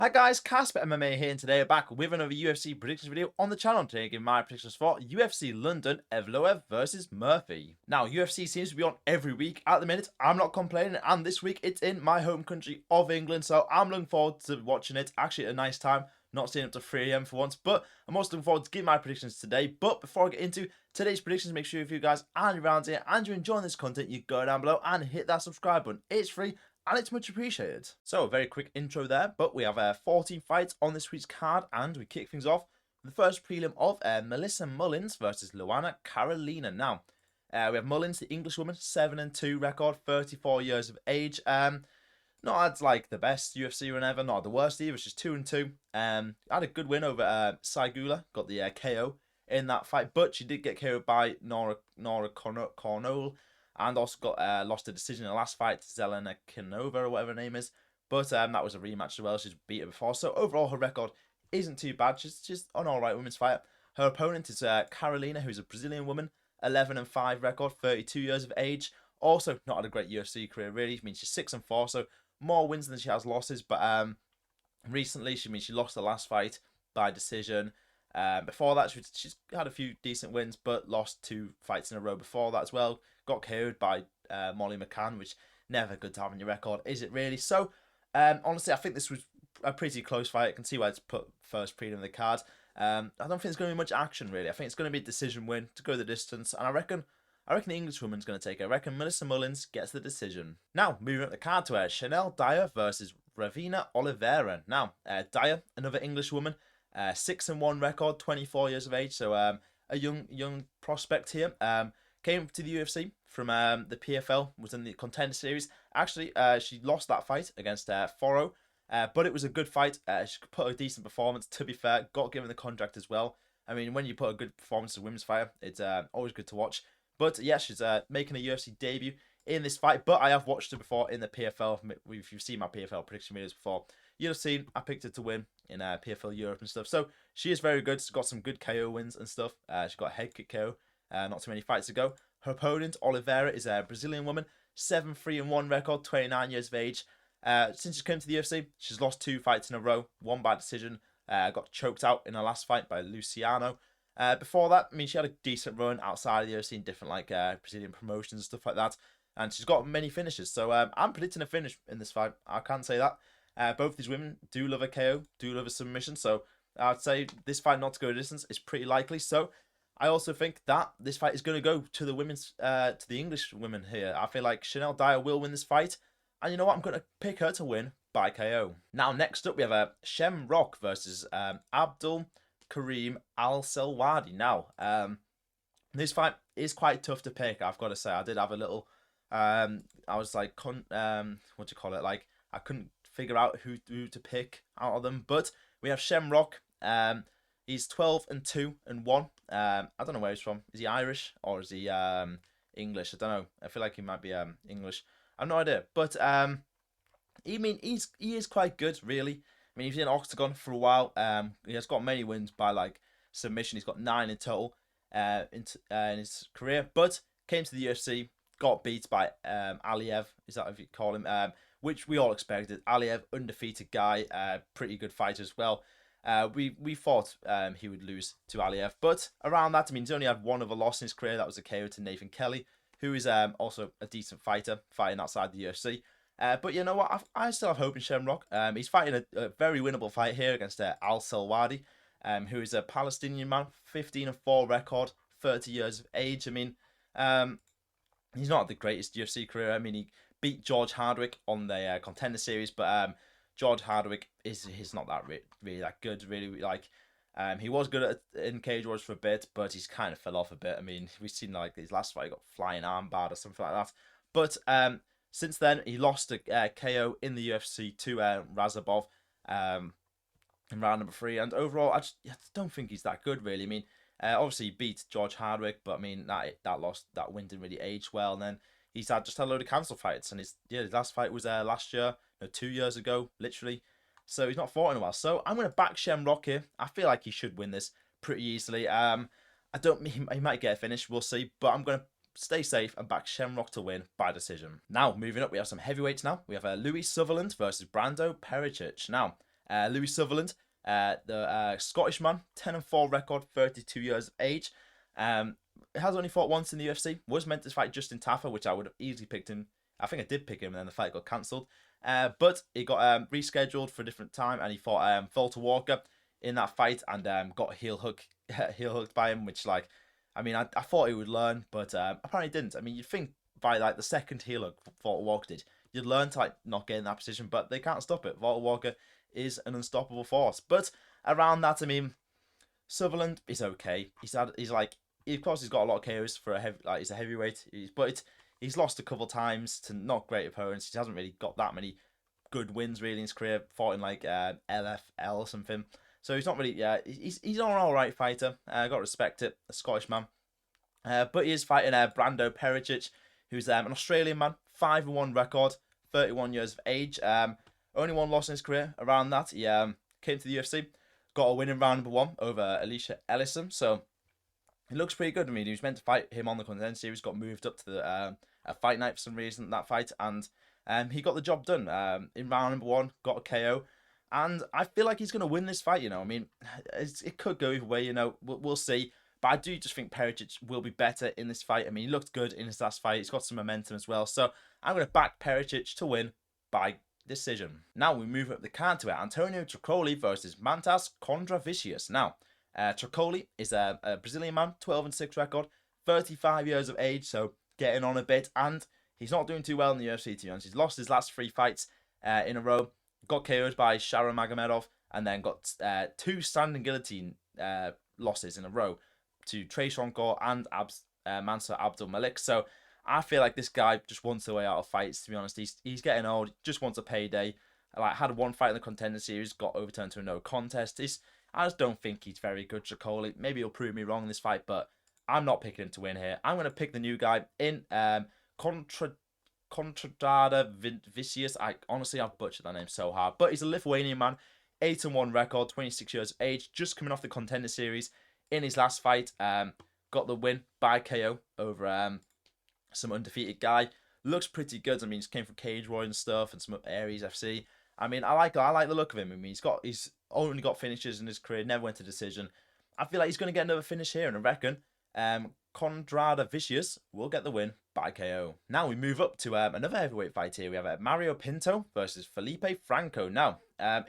Hi guys, Casper MMA here, and today we're back with another UFC predictions video on the channel. Today I give my predictions for UFC London, Evloev versus Murphy. Now, UFC seems to be on every week at the minute. I'm not complaining, and this week it's in my home country of England, so I'm looking forward to watching it. Actually, a nice time, not staying up to 3 AM for once, but I'm also looking forward to giving my predictions today. But before I get into today's predictions, make sure if you guys are around here and you're enjoying this content, you go down below and hit that subscribe button. It's free and it's much appreciated. So, a very quick intro there, but we have 14 fights on this week's card, and we kick things off with the first prelim of Melissa Mullins versus Luana Carolina. Now, we have Mullins, the Englishwoman, 7-2 record, 34 years of age. Not as like the best UFC run ever, not the worst either. It's just 2-2. Had a good win over Saigula, got the KO in that fight, but she did get KO'd by Nora Cornol, and also got lost a decision in the last fight to Zelena Kinova or whatever her name is. But that was a rematch as well. She's beat her before. So overall, her record isn't too bad. She's just an alright women's fighter. Her opponent is Carolina, who's a Brazilian woman. 11-5 record, 32 years of age. Also not had a great UFC career, really. I mean, she's 6-4, so more wins than she has losses. But recently, she lost the last fight by decision. Before that, she's had a few decent wins, but lost 2 fights in a row before that as well. Got KO'd by Molly McCann, which never good to have on your record, is it really? So, honestly, I think this was a pretty close fight. I can see why it's put first prelim in the card. I don't think there's going to be much action, really. I think it's going to be a decision win to go the distance, and I reckon the Englishwoman's going to take it. I reckon Melissa Mullins gets the decision. Now, moving up the card to Chanel Dyer versus Ravina Oliveira. Now, Dyer, another Englishwoman, 6-1 record, 24 years of age, so a young prospect here. Came to the UFC from the PFL, was in the Contender Series. Actually, she lost that fight against Foro, but it was a good fight. She put a decent performance, to be fair. Got given the contract as well. I mean, when you put a good performance as a women's fighter, it's always good to watch. But yeah, she's making a UFC debut in this fight, but I have watched her before in the PFL. If you've seen my PFL prediction videos before, you'll have seen I picked her to win in PFL Europe and stuff. So she is very good. She's got some good KO wins and stuff. She got a head kick KO not too many fights ago. Her opponent, Oliveira, is a Brazilian woman, 7-3-1 record, 29 years of age. Since she came to the UFC, she's lost 2 fights in a row, one by decision. Got choked out in her last fight by Luciano. Before that, I mean, she had a decent run outside of the UFC in different like Brazilian promotions and stuff like that. And she's got many finishes. So I'm predicting a finish in this fight. I can say that. Both these women do love a KO, do love a submission. So I'd say this fight not to go a distance is pretty likely. So I also think that this fight is going to go to the women's, to the English women here. I feel like Chanel Dyer will win this fight. And you know what? I'm going to pick her to win by KO. Now, next up, we have Shamrock versus Abdul Karim Al-Selwady. Now, this fight is quite tough to pick, I've got to say. I did have a little, I was like, what do you call it? Like, I couldn't figure out who to pick out of them. But we have Shamrock. He's 12-2-1. I don't know where he's from. Is he Irish or is he English? I don't know. I feel like he might be English. I have no idea. But he is quite good, really. I mean, he's in Octagon for a while. He has got many wins by like submission. He's got 9 in total in his career. But came to the UFC, got beat by Aliev. Is that what you call him? Which we all expected. Aliev, undefeated guy, pretty good fighter as well. We thought he would lose to Aliev, but around that, I mean, he's only had one other loss in his career. That was a KO to Nathan Kelly, who is also a decent fighter, fighting outside the UFC. But you know what? I still have hope in Shamrock. He's fighting a very winnable fight here against Al-Selwady, who is a Palestinian man, 15-4 record, 30 years of age. I mean, he's not the greatest UFC career. I mean, he beat George Hardwick on the Contender Series, but George Hardwick he's not that really that good, really. Like, he was good in Cage Wars for a bit, but he's kind of fell off a bit. I mean, we've seen like his last fight, he got flying armbar or something like that. But since then, he lost a KO in the UFC to Razabov in round number 3. And overall, I just don't think he's that good, really. I mean, obviously he beat George Hardwick, but I mean that win didn't really age well. And then he's had a load of cancel fights, and his last fight was last year, no, 2 years ago, literally. So he's not fought in a while. So I'm going to back Shamrock here. I feel like he should win this pretty easily. He might get a finish, we'll see. But I'm going to stay safe and back Shamrock to win by decision. Now, moving up, we have some heavyweights now. We have Louis Sutherland versus Brando Peričić. Now, Louis Sutherland, the Scottish man, 10-4 record, 32 years of age. Has only fought once in the UFC. Was meant to fight Justin Tafa, which I would have easily picked him. I think I did pick him, and then the fight got cancelled. But he got rescheduled for a different time, and he fought Walter Walker in that fight, and got heel hooked by him, which, like, I mean, I thought he would learn, but apparently didn't. I mean, you'd think by like the second heel hook Walter Walker did, you'd learn to like not get in that position, but they can't stop it. Walter Walker is an unstoppable force. But around that, I mean, Sutherland is okay. Of course, he's got a lot of KOs for he's a heavyweight, but he's lost a couple times to not great opponents. He hasn't really got that many good wins really in his career. Fought in like LFL or something. So he's not really, he's an alright fighter. Got to respect it, a Scottish man. But he is fighting Brando Peričić, who's an Australian man, 5-1 record, 31 years of age. Only one loss in his career. Around that, he came to the UFC, got a win in round number 1 over Alicia Ellison. So it looks pretty good. I mean, he was meant to fight him on the Contender Series, got moved up to the a fight night for some reason, that fight, and he got the job done. In round number 1, got a KO. And I feel like he's going to win this fight, you know. I mean, it could go either way, you know. We'll see. But I do just think Peričić will be better in this fight. I mean, he looked good in his last fight. He's got some momentum as well. So I'm going to back Peričić to win by decision. Now we move up the card to Antonio Trócoli versus Mantas Kondratavičius. Now, Trócoli is a Brazilian man, 12-6 record, 35 years of age, so getting on a bit. And he's not doing too well in the UFC, to be honest. He's lost his last 3 fights in a row. Got KO'd by Sharon Magomedov, and then got 2 standing guillotine losses in a row to Franco and Mansur Abdul Malik. So I feel like this guy just wants a way out of fights, to be honest. He's getting old, just wants a payday. Like, had one fight in the Contender Series, got overturned to a no contest. I just don't think he's very good, Trócoli. Maybe he'll prove me wrong in this fight, but I'm not picking him to win here. I'm going to pick the new guy in Kondratavičius. I've butchered that name so hard. But he's a Lithuanian man, 8-1 record, 26 years of age, just coming off the Contender Series. In his last fight, got the win by KO over some undefeated guy. Looks pretty good. I mean, he came from Cage Warriors and stuff, and some Aries FC. I mean, I like the look of him. I mean, he's only got finishes in his career, never went to decision. I feel like he's going to get another finish here, and I reckon Kondratavičius will get the win by KO. Now we move up to another heavyweight fight here. We have Mario Pinto versus Felipe Franco. Now,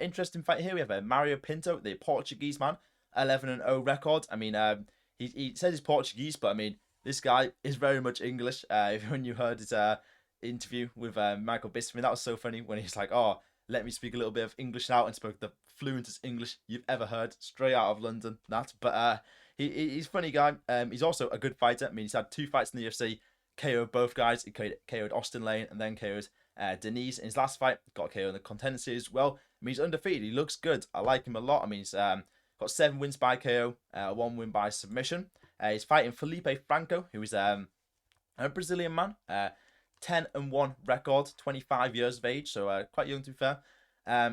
interesting fight here. We have Mario Pinto, the Portuguese man, 11-0 record. I mean, he says he's Portuguese, but I mean, this guy is very much English. When you heard his interview with Michael Bisping, that was so funny when he's like, "Oh, let me speak a little bit of English now," and spoke the fluentest English you've ever heard, straight out of London. But he's a funny guy. He's also a good fighter. I mean, he's had 2 fights in the UFC, KO'd both guys. He KO'd Austin Lane and then KO'd Denise in his last fight. Got KO in the Contender Series as well. I mean, he's undefeated. He looks good. I like him a lot. I mean, he's got 7 wins by KO, 1 win by submission. He's fighting Felipe Franco, who is a Brazilian man, 10-1 record, 25 years of age, so quite young to be fair.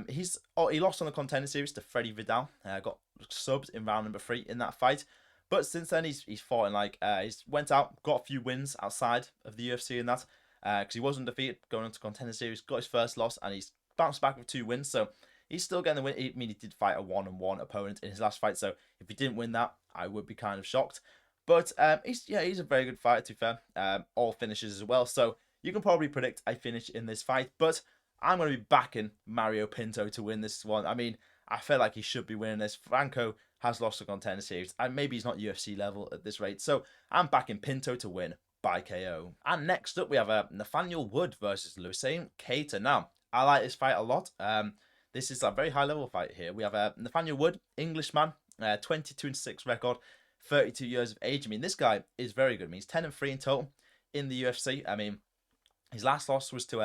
He lost on the Contender Series to Freddy Vidal, got subbed in round number 3 in that fight. But since then, he's fought in he's went out, got a few wins outside of the UFC in that, because he was undefeated going into Contender Series, got his first loss, and he's bounced back with 2 wins. So he's still getting the win. I mean, he did fight a 1-1 opponent in his last fight, so if he didn't win that, I would be kind of shocked. But he's a very good fighter, to be fair. All finishes as well, so you can probably predict a finish in this fight. But I'm going to be backing Mario Pinto to win this one. I mean, I feel like he should be winning this. Franco has lost the Contender Series, and maybe he's not UFC level at this rate. So I'm backing Pinto to win by KO. And next up, we have Nathaniel Wood versus Lerone Keita. Now, I like this fight a lot. This is a very high level fight here. We have Nathaniel Wood, Englishman, 22-6 record, 32 years of age. I mean, this guy is very good. I mean, he's 10-3 in total in the UFC. I mean, his last loss was to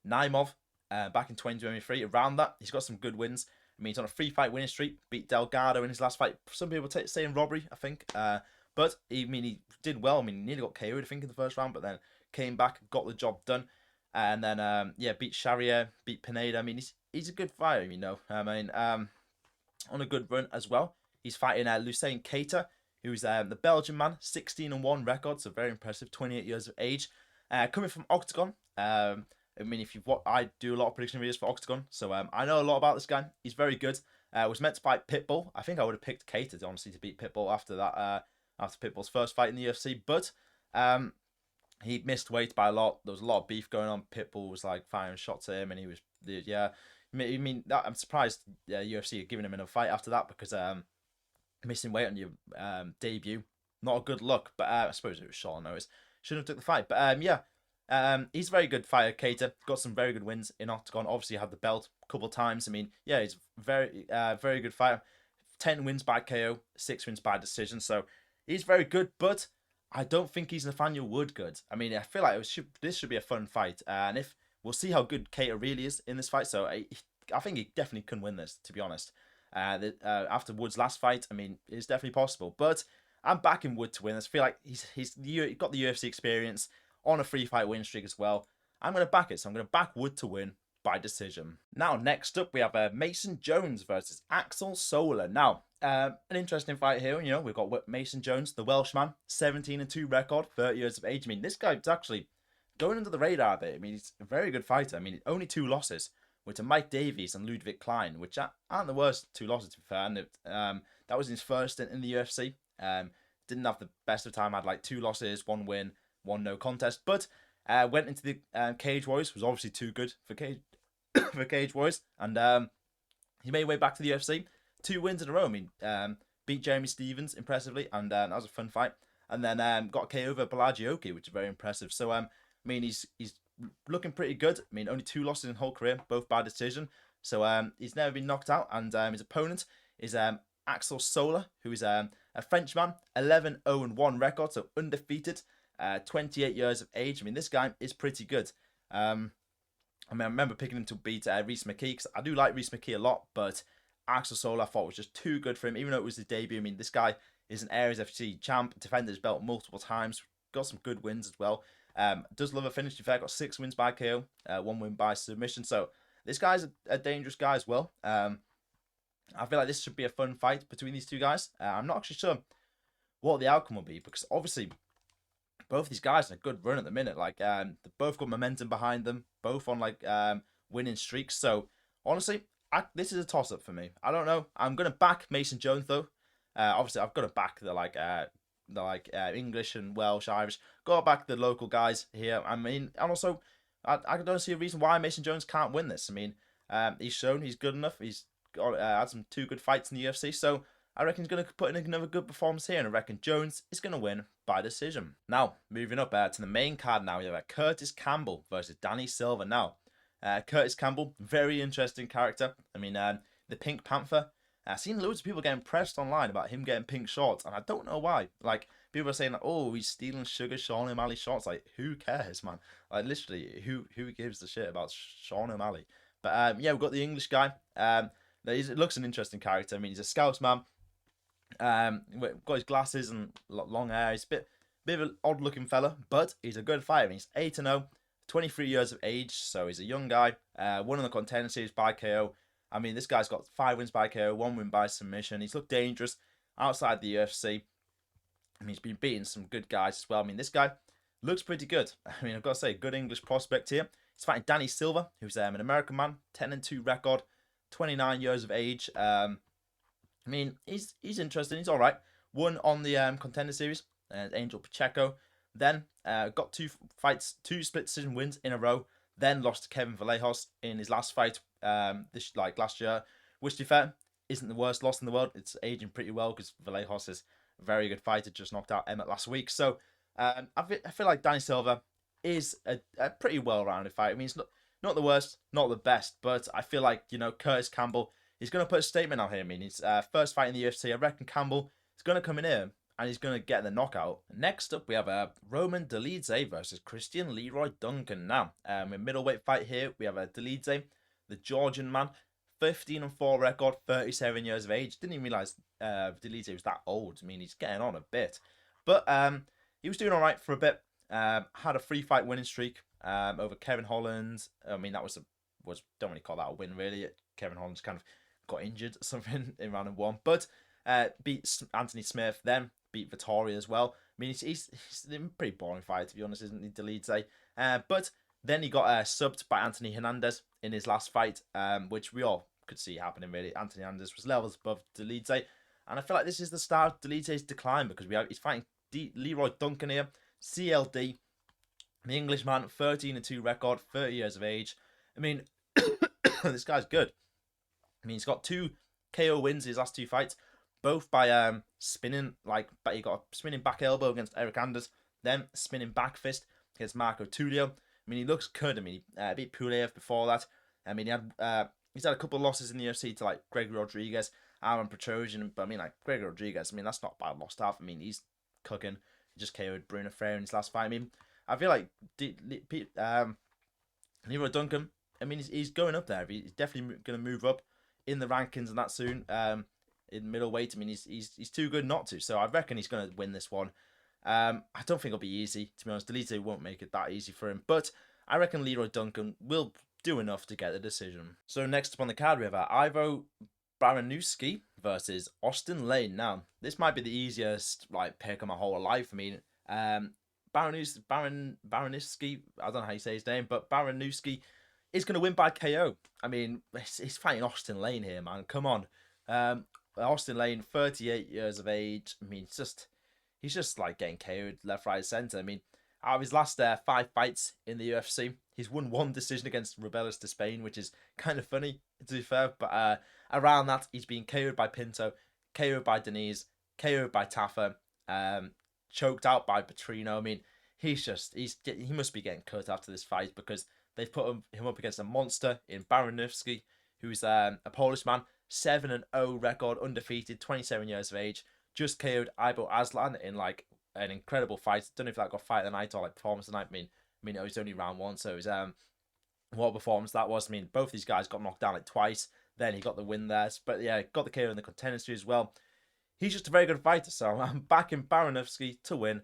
Naimov back in 2023. Around that, he's got some good wins. I mean, he's on a 3-fight winning streak. Beat Delgado in his last fight. Some people saying robbery, I think. But he did well. I mean, he nearly got KO'd, I think, in the first round, but then came back, got the job done. And then, beat Sharia, beat Pineda. I mean, he's a good fighter, you know. I mean, on a good run as well. He's fighting Lerone Keita, who's the Belgian man, 16-1 record, so very impressive, 28 years of age. Coming from Octagon, I mean, if you've what I do a lot of prediction videos for Octagon, so I know a lot about this guy. He's very good. Was meant to fight Pitbull. I think I would have picked Keita, honestly, to beat Pitbull after that. After Pitbull's first fight in the UFC, but he missed weight by a lot. There was a lot of beef going on. Pitbull was like firing shots at him, and he was yeah. I mean, I'm surprised UFC are giving him a fight after that because missing weight on your debut, not a good look. But I suppose it was short on notice. Shouldn't have took the fight. But yeah, he's a very good fighter. Keita got some very good wins in Octagon. Obviously had the belt a couple of times. I mean, yeah, he's very very good fighter. 10 wins by KO, 6 wins by decision. So he's very good, but I don't think he's Nathaniel Wood good. I mean, I feel like this should be a fun fight, and if we'll see how good Keita really is in this fight. So I think he definitely can win this, to be honest. After Wood's last fight, I mean, it's definitely possible. But I'm backing Wood to win this. I feel like he's got the UFC experience on a 3-fight win streak as well. I'm going to back it, so I'm going to back Wood to win by decision. Now, next up, we have Mason Jones versus Axel Sola. Now, an interesting fight here. You know, we've got Mason Jones, the Welshman, 17-2 record, 30 years of age. I mean, this guy's actually going under the radar a bit. I mean, he's a very good fighter. I mean, only 2 losses, which are Mike Davies and Ludwig Klein, which aren't the worst 2 losses, to be fair. And that was his first in the UFC. Didn't have the best of time. Had like 2 losses, 1 win, 1 no contest. But went into the Cage Warriors. Was obviously too good for Cage Warriors. And he made way back to the UFC. 2 wins in a row. I mean, beat Jeremy Stevens impressively. And that was a fun fight. And then got KO over Baraniewski, which is very impressive. So, I mean, he's looking pretty good. I mean, only 2 losses in his whole career, both by decision. So he's never been knocked out. And his opponent is Axel Sola, who is a Frenchman, 11-0-1 record, so undefeated, 28 years of age. I mean, this guy is pretty good. I mean, I remember picking him to beat Rhys McKee, because I do like Rhys McKee a lot, but Axel Sola I thought was just too good for him, even though it was his debut. I mean, this guy is an Aries FC champ, defended his belt multiple times, got some good wins as well. Does love a finish. In fact, got 6 wins by KO, 1 win by submission. So this guy's a dangerous guy as well. I feel like this should be a fun fight between these 2 guys. I'm not actually sure what the outcome will be, because obviously both these guys are in a good run at the minute. Like they both got momentum behind them, both on like winning streaks. So honestly, this is a toss up for me. I don't know. I'm gonna back Mason Jones though. Obviously, I've got to back the English and Welsh, Irish. Got to back the local guys here. I mean, and also I don't see a reason why Mason Jones can't win this. I mean, he's shown he's good enough. He's got had some 2 good fights in the UFC. So I reckon he's going to put in another good performance here, and I reckon Jones is going to win by decision. Now, moving up to the main card now, we have Curtis Campbell versus Danny Silva. Now, Curtis Campbell, very interesting character. I mean, the Pink Panther. I've seen loads of people getting pressed online about him getting pink shorts, and I don't know why. Like, people are saying, like, oh, he's stealing Sugar Sean O'Malley shorts. Like, who cares, man? Like, literally, who gives a shit about Sean O'Malley? But, yeah, we've got the English guy. It looks an interesting character. I mean, he's a Scouse man. Got his glasses and long hair. He's a bit of an odd looking fella, but he's a good fighter. He's 8-0, 23 years of age, so he's a young guy. Won on the Contender Series by KO. I mean, this guy's got 5 wins by KO, 1 win by submission. He's looked dangerous outside the UFC. I mean, he's been beating some good guys as well. I mean, this guy looks pretty good. I mean, I've got to say, good English prospect here. He's fighting Danny Silva, who's an American man, 10-2 record, 29 years of age. I mean, he's interesting. He's all right. Won on the Contender Series, Angel Pacheco. Then got 2 fights, 2 split decision wins in a row. Then lost to Kevin Vallejos in his last fight last year, which, to be fair, isn't the worst loss in the world. It's aging pretty well because Vallejos is a very good fighter, just knocked out Emmett last week. So I feel like Danny Silva is a pretty well-rounded fight. I mean, it's not the worst, not the best, but I feel like, you know, Curtis Campbell, he's going to put a statement out here. I mean, his first fight in the UFC, I reckon Campbell is going to come in here and he's going to get the knockout. Next up, we have Roman Dolidze versus Christian Leroy Duncan. Now, a middleweight fight here. We have Dolidze, the Georgian man, 15-4 record, 37 years of age. Didn't even realize Dolidze was that old. I mean, he's getting on a bit. But he was doing all right for a bit. Had a 3-fight winning streak over Kevin Holland. I mean, that was don't really call that a win, really. Kevin Holland kind of got injured or something in round 1. But beat Anthony Smith, then beat Vittori as well. I mean, he's a pretty boring fight, to be honest, isn't he, Dolidze? But Then he got subbed by Anthony Hernandez in his last fight, which we all could see happening, really. Anthony Hernandez was levels above Dolidze. And I feel like this is the start of Dolidze's decline, because he's fighting Leroy Duncan here, CLD, the Englishman, 13-2 record, 30 years of age. I mean, this guy's good. I mean, he's got 2 KO wins in his last 2 fights, both by spinning, but he got a spinning back elbow against Eric Anders, then spinning back fist against Marco Tullio. I mean, he looks good. I mean, he beat Pulev before that. I mean, he's had a couple of losses in the UFC to Gregory Rodriguez, Aaron Petrosian, but I mean, Gregory Rodriguez, I mean, that's not a bad loss to have. I mean, he's cooking. He just KO'd Bruno Ferreira in his last fight. I mean, I feel like Leroy Duncan, I mean, he's going up there. He's definitely going to move up in the rankings and that soon. In middleweight, I mean, he's too good not to. So I reckon he's going to win this one. I don't think it'll be easy, to be honest. Dolidze won't make it that easy for him, but I reckon Leroy Duncan will do enough to get the decision. So next up on the card, we have Ivo Baraniewski versus Austin Lane. Now, this might be the easiest pick of my whole life. I mean, Baraniewski, I don't know how you say his name, but Baraniewski is going to win by KO. I mean, he's fighting Austin Lane here, man. Come on. Austin Lane, 38 years of age. I mean, he's just getting KO'd left, right, centre. I mean, out of his last 5 fights in the UFC, he's won 1 decision against Rebellis de Spain, which is kind of funny, to be fair. But around that, he's been KO'd by Pinto, KO'd by Denise, KO'd by Taffa, choked out by Petrino. I mean, he must be getting cut after this fight, because they've put him up against a monster in Baraniewski, who's a Polish man, 7-0 record, undefeated, 27 years of age. Just KO'd Ibo Aslan in an incredible fight. Don't know if that got fight of the night or performance of the night. I mean, it was only round 1, so it was what a performance that was. I mean, both these guys got knocked down twice. Then he got the win there, but yeah, got the KO in the contenders as well. He's just a very good fighter, so I'm backing Baraniewski to win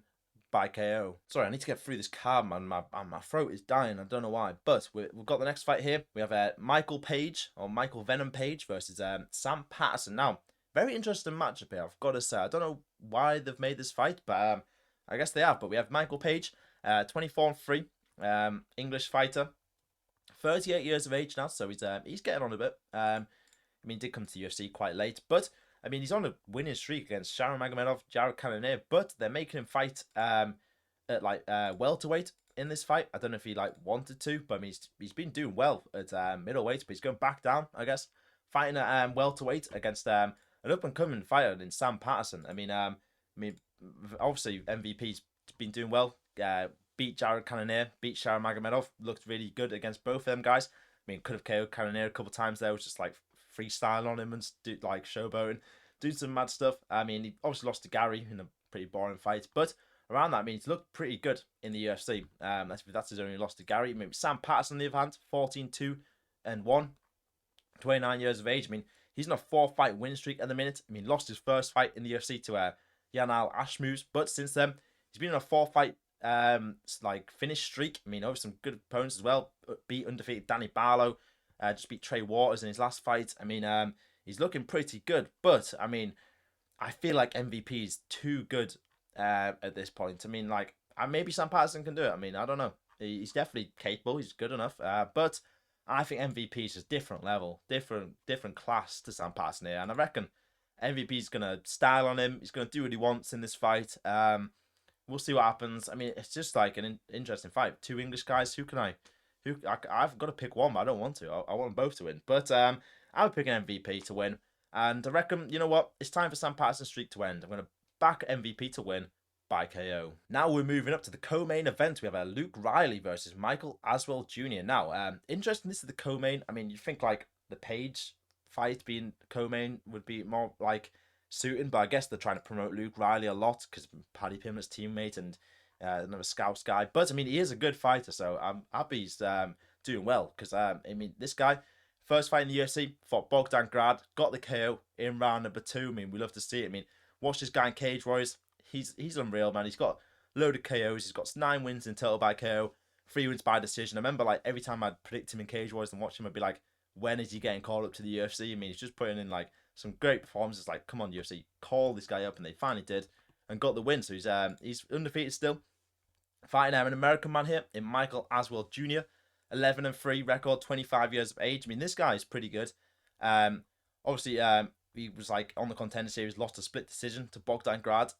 by KO. Sorry, I need to get through this card, man. My throat is dying. I don't know why. But we've got the next fight here. We have Michael Venom Page versus Sam Patterson. Now, very interesting matchup here, I've got to say. I don't know why they've made this fight, but I guess they have. But we have Michael Page, 24-3, English fighter, 38 years of age now, so he's getting on a bit. I mean, he did come to the UFC quite late, but I mean, he's on a winning streak against Sharon Magomedov, Jared Cannonier, but they're making him fight at welterweight in this fight. I don't know if he wanted to, but I mean, he's been doing well at middleweight, but he's going back down, I guess, fighting at welterweight against an up-and-coming fighter in Sam Patterson. I mean, obviously MVP's been doing well. Beat Jared Cannonier, beat Sharon Magomedov, looked really good against both of them guys. I mean, could have KO'd Cannonier a couple times there, was just freestyle on him and showboating, doing some mad stuff. I mean, he obviously lost to Gary in a pretty boring fight, but around that, I mean, he's looked pretty good in the UFC. That's his only loss to Gary. I mean, Sam Patterson, on the other hand, 14-2-1, 29 years of age. I mean, he's on a 4-fight win streak at the minute. I mean, lost his first fight in the UFC to Yanal Ashmouz, but since then, he's been on a 4-fight finish streak. I mean, over some good opponents as well. Beat undefeated Danny Barlow. Just beat Trey Waters in his last fight. I mean, he's looking pretty good. But, I mean, I feel like MVP is too good at this point. I mean, maybe Sam Patterson can do it. I mean, I don't know. He's definitely capable. He's good enough. But I think MVP is just different level. Different class to Sam Patterson here. And I reckon MVP is going to style on him. He's going to do what he wants in this fight. We'll see what happens. I mean, it's just an interesting fight. 2 English guys. I've got to pick one, but I don't want to. I want them both to win. But I'll pick an MVP to win. And I reckon, you know what? It's time for Sam Patterson's streak to end. I'm going to back MVP to win by KO. Now we're moving up to the co-main event. We have Luke Riley versus Michael Aswell Jr. Now, interesting, this is the co-main. I mean, you'd think the Page fight being co-main would be more suiting, but I guess they're trying to promote Luke Riley a lot because Paddy Pimblett's teammate and another Scouts guy. But I mean, he is a good fighter, so I'm happy he's doing well, because I mean, this guy, first fight in the UFC, fought Bogdan Grad, got the KO in round number 2. I mean, we love to see it. I mean, watch this guy in Cage Warriors. He's unreal, man. He's got a load of KOs. He's got 9 wins in total by KO, 3 wins by decision. I remember every time I'd predict him in Cage Warriors and watch him, I'd be like, when is he getting called up to the UFC? I mean, he's just putting in some great performances. Come on, UFC, call this guy up, and they finally did and got the win. So he's undefeated still. Fighting an American man here in Michael Aswell Jr. 11-3 record, 25 years of age. I mean, this guy is pretty good. Obviously, he was like on the Contender Series, lost a split decision to Bogdan Grad.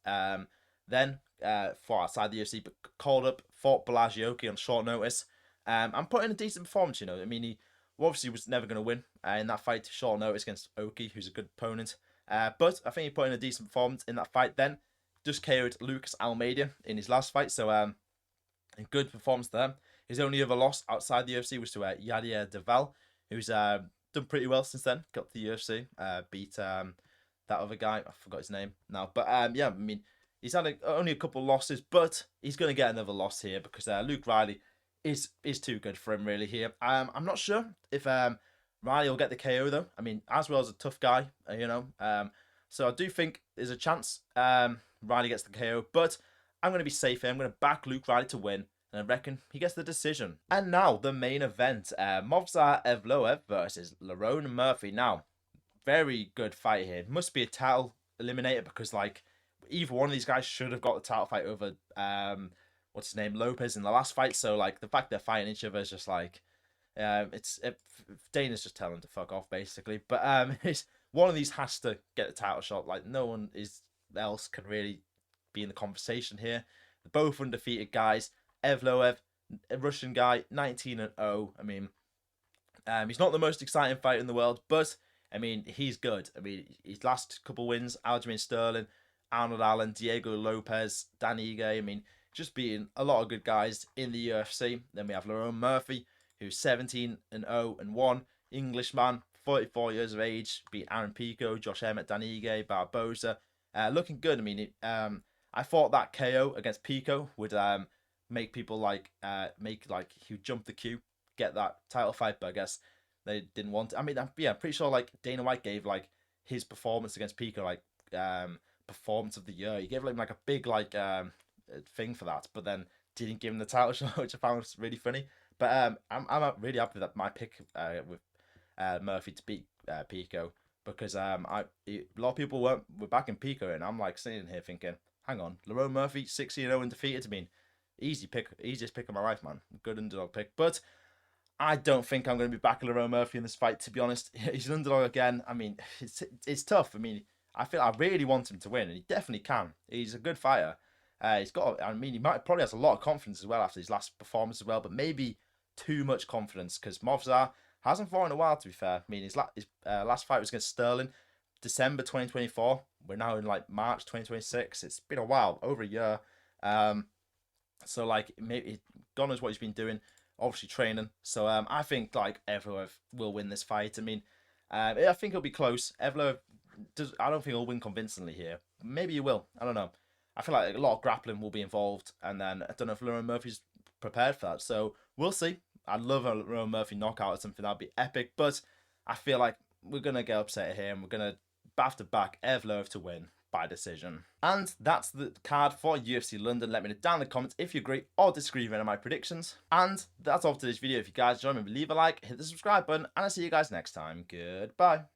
Then fought outside the UFC, but called up, fought Baraniewski on short notice. I'm putting a decent performance, you know. I mean, he obviously was never going to win in that fight, short notice against Oki, who's a good opponent. But I think he put in a decent performance in that fight. Then just KO'd Lucas Almeida in his last fight, so a good performance there. His only other loss outside the UFC was to Yadier Deval, who's done pretty well since then. Got to the UFC, beat that other guy. I forgot his name now, but yeah, I mean, he's had only a couple of losses, but he's going to get another loss here because Luke Riley is too good for him really here. I'm not sure if Riley will get the KO though. I mean, Aswell's a tough guy, you know. So I do think there's a chance Riley gets the KO, but I'm going to be safe here. I'm going to back Luke Riley to win, and I reckon he gets the decision. And now the main event, Movsar Evloev versus Lerone Murphy. Now, very good fight here. Must be a title eliminator because like either one of these guys should have got the title fight over what's his name, Lopez in the last fight. So like the fact they're fighting each other is just like Dana's just telling them to fuck off basically. But it's one of these has to get the title shot. Like no one else can really be in the conversation here. They're both undefeated guys. Evloev, a Russian guy, 19-0. I mean, he's not the most exciting fighter in the world, but I mean, he's good. I mean, his last couple wins, Aljamain Sterling, Arnold Allen, Diego Lopez, Dan Ige. I mean, just beating a lot of good guys in the UFC. Then we have Lerone Murphy, who's 17-0-1, Englishman, 44 years of age, beat Aaron Pico, Josh Emmett, Dan Ige, Barboza. Looking good. I mean, I thought that KO against Pico would make people like he would jump the queue, get that title fight, but I guess they didn't want it. I mean, yeah, I'm pretty sure like Dana White gave like his performance against Pico like performance of the year. He gave him like a big like thing for that, but then didn't give him the title shot, which I found was really funny. But I'm really happy that my pick with Murphy to beat Pico because a lot of people were backing Pico, and I'm like sitting here thinking, hang on, Lerone Murphy 16-0 undefeated. I mean, easiest pick of my life, man. Good underdog pick, but I don't think I'm going to be backing Lerone Murphy in this fight. To be honest, he's an underdog again. I mean, it's tough. I mean, I really want him to win, and he definitely can. He's a good fighter. He's got. I mean, he probably has a lot of confidence as well after his last performance as well, but maybe too much confidence because Movsar hasn't fought in a while. To be fair, I mean, his last fight was against Sterling, December 2024. We're now in like March 2026. It's been a while, over a year. So like maybe God knows what he's been doing. Obviously training. So I think like Evloev will win this fight. I mean, I think it'll be close. Evloev I don't think he'll win convincingly here. Maybe he will. I don't know. I feel like a lot of grappling will be involved, and then I don't know if Lerone Murphy's prepared for that. So we'll see. I'd love a Lerone Murphy knockout or something. That'd be epic. But I feel like we're gonna get upset here, and we're gonna have to back Evloev to win by decision. And that's the card for UFC London. Let me know down in the comments if you agree or disagree with any of my predictions. And that's all for today's video. If you guys enjoyed, remember leave a like, hit the subscribe button, and I'll see you guys next time. Goodbye.